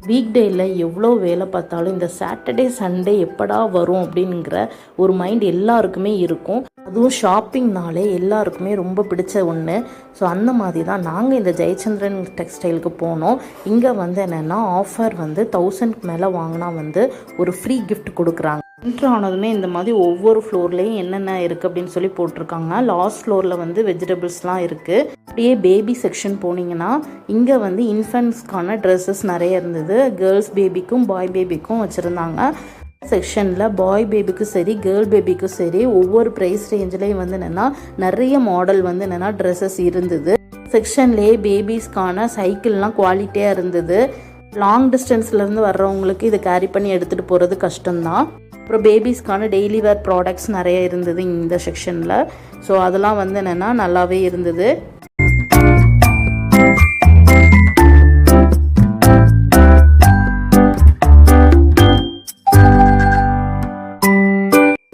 Week டேயில் எவ்வளோ வேலை பார்த்தாலும் இந்த சாட்டர்டே சண்டே எப்படா வரும் அப்படிங்கிற ஒரு மைண்ட் எல்லாருக்குமே இருக்கும். அதுவும் ஷாப்பிங்னாலே எல்லாருக்குமே ரொம்ப பிடிச்ச ஒன்று. ஸோ அந்த மாதிரி தான் நாங்கள் இந்த ஜெயச்சந்திரன் டெக்ஸ்டைலுக்கு போனோம். இங்கே வந்து என்னென்னா ஆஃபர் வந்து 1000க்கு மேலே வாங்கினா வந்து ஒரு ஃப்ரீ கிஃப்ட் கொடுக்குறாங்க. என்ட்ரு ஆனதுமே இந்த மாதிரி ஒவ்வொரு ஃப்ளோர்லேயும் என்னென்ன இருக்குது அப்படின்னு சொல்லி போட்டிருக்காங்க. லாஸ்ட் ஃப்ளோரில் வந்து வெஜிடபிள்ஸ்லாம் இருக்குது. அப்படியே பேபி செக்ஷன் போனீங்கன்னா இங்கே வந்து இன்ஃபென்ட்ஸ்க்கான ட்ரெஸ்ஸஸ் நிறைய இருந்தது. கேர்ள்ஸ் பேபிக்கும் பாய் பேபிக்கும் வச்சுருந்தாங்க. செக்ஷனில் பாய் பேபிக்கும் சரி கேர்ள் பேபிக்கும் சரி ஒவ்வொரு ப்ரைஸ் ரேஞ்சிலையும் வந்து என்னென்னா நிறைய மாடல் வந்து என்னென்னா ட்ரெஸ்ஸஸ் இருந்தது. செக்ஷன்லேயே பேபிஸ்க்கான சைக்கிள்லாம் குவாலிட்டியாக இருந்தது. லாங் டிஸ்டன்ஸ்லேருந்து வர்றவங்களுக்கு இதை கேரி பண்ணி எடுத்துகிட்டு போகிறது கஷ்டம்தான். அப்புறம் பேபிஸ்க்கான டெய்லி வேர் ப்ராடக்ட்ஸ் நிறைய இருந்தது இந்த செக்ஷனில். ஸோ அதெல்லாம் வந்து என்னென்னா நல்லாவே இருந்தது.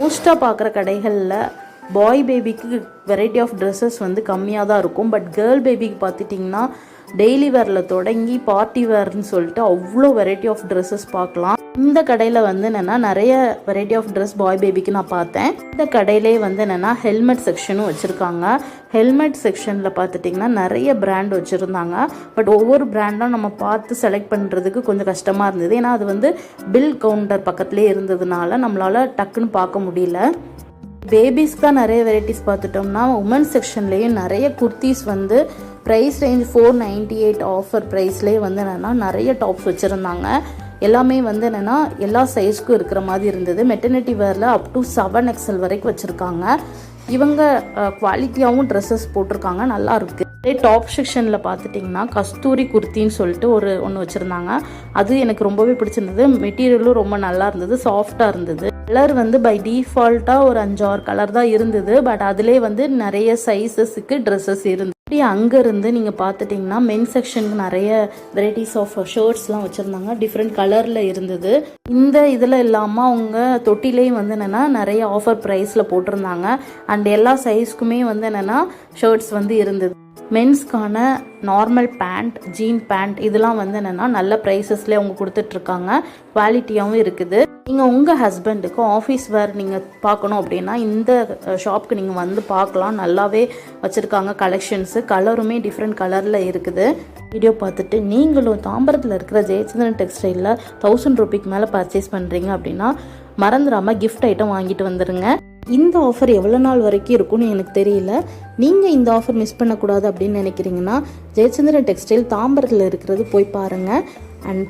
மோஸ்ட்டாக பார்க்குற கடைகளில் பாய் பேபிக்கு வெரைட்டி ஆஃப் ட்ரெஸ்ஸஸ் வந்து கம்மியாக தான் இருக்கும். பட் கேர்ள் பேபிக்கு பார்த்துட்டிங்கன்னா டெய்லி வேரில் தொடங்கி பார்ட்டி வேர்னு சொல்லிட்டு அவ்வளோ வெரைட்டி ஆஃப் ட்ரெஸ்ஸஸ் பார்க்கலாம். இந்த கடையில் வந்து என்னென்னா நிறைய வெரைட்டி ஆஃப் ட்ரெஸ் பாய் பேபிக்கு நான் பார்த்தேன். இந்த கடையிலே வந்து என்னென்னா ஹெல்மெட் செக்ஷனும் வச்சுருக்காங்க. ஹெல்மெட் செக்ஷனில் பார்த்துட்டிங்கன்னா நிறைய பிராண்ட் வச்சுருந்தாங்க. பட் ஒவ்வொரு பிராண்டும் நம்ம பார்த்து செலக்ட் பண்ணுறதுக்கு கொஞ்சம் கஷ்டமாக இருந்தது. ஏன்னா அது வந்து பில் கவுண்டர் பக்கத்துலேயே இருந்ததுனால நம்மளால் டக்குன்னு பார்க்க முடியல. பேபிஸ்க்கு தான் நிறைய வெரைட்டிஸ் பார்த்துட்டோம்னா உமன்ஸ் செக்ஷன்லேயும் நிறைய குர்த்திஸ் வந்து ப்ரைஸ் ரேஞ்ச் 498 ஆஃபர் ப்ரைஸ்லேயே வந்து என்னென்னா நிறைய டாப்ஸ் வச்சுருந்தாங்க. எல்லாமே வந்து என்னென்னா எல்லா சைஸ்க்கும் இருக்கிற மாதிரி இருந்தது. மெட்டர்னிட்டி வேரில் அப் டு 7XL வரைக்கும் வச்சுருக்காங்க. இவங்க குவாலிட்டியாகவும் ட்ரெஸ்ஸஸ் போட்டிருக்காங்க, நல்லா இருக்குது. டாப் செக்ஷனில் பார்த்துட்டிங்கன்னா கஸ்தூரி குர்த்தின்னு சொல்லிட்டு ஒன்று வச்சுருந்தாங்க. அது எனக்கு ரொம்பவே பிடிச்சிருந்தது. மெட்டீரியலும் ரொம்ப நல்லா இருந்தது, சாஃப்டாக இருந்தது. கலர் வந்து பை டிஃபால்ட்டாக ஒரு 5-6 கலர் தான் இருந்தது. பட் அதிலே வந்து நிறைய சைஸஸுக்கு ட்ரெஸ்ஸஸ் இருந்தது. அப்படி அங்கேருந்து நீங்கள் பார்த்துட்டிங்கன்னா மென் செக்ஷனுக்கு நிறைய வெரைட்டிஸ் ஆஃப் ஷர்ட்ஸ்லாம் வச்சுருந்தாங்க. டிஃப்ரெண்ட் கலரில் இருந்தது. இந்த இதில் இல்லாமல் அவங்க தொட்டிலையும் வந்து என்னென்னா நிறைய ஆஃபர் ப்ரைஸில் போட்டிருந்தாங்க. அண்ட் எல்லா சைஸ்க்குமே வந்து என்னென்னா ஷர்ட்ஸ் வந்து இருந்தது. மென்ஸ்க்கான நார்மல் பேண்ட், ஜீன் பேண்ட் இதெல்லாம் வந்து என்னென்னா நல்ல ப்ரைஸஸ்லேயே அவங்க கொடுத்துட்ருக்காங்க. குவாலிட்டியாகவும் இருக்குது. நீங்கள் உங்கள் ஹஸ்பண்டுக்கு ஆஃபீஸ் வேர் நீங்கள் பார்க்கணும் அப்படின்னா இந்த ஷாப்புக்கு நீங்கள் வந்து பார்க்கலாம். நல்லாவே வச்சுருக்காங்க கலெக்ஷன்ஸு. கலருமே டிஃப்ரெண்ட் கலரில் இருக்குது. வீடியோ பார்த்துட்டு நீங்களும் தாம்பரத்தில் இருக்கிற ஜெயச்சந்திரன் டெக்ஸ்டைலில் 1000 ரூபாய்க்கு மேலே பர்ச்சேஸ் பண்ணுறீங்க அப்படின்னா மறந்துடாமல் கிஃப்ட் ஐட்டம் வாங்கிட்டு வந்துடுங்க. இந்த ஆஃபர் எவ்வளோ நாள் வரைக்கும் இருக்கும்னு எனக்கு தெரியல. நீங்கள் இந்த ஆஃபர் மிஸ் பண்ணக்கூடாது அப்படின்னு நினைக்கிறீங்கன்னா ஜெயச்சந்திரன் டெக்ஸ்டைல் தாம்பரத்தில் இருக்கிறது போய் பாருங்கள். அண்ட்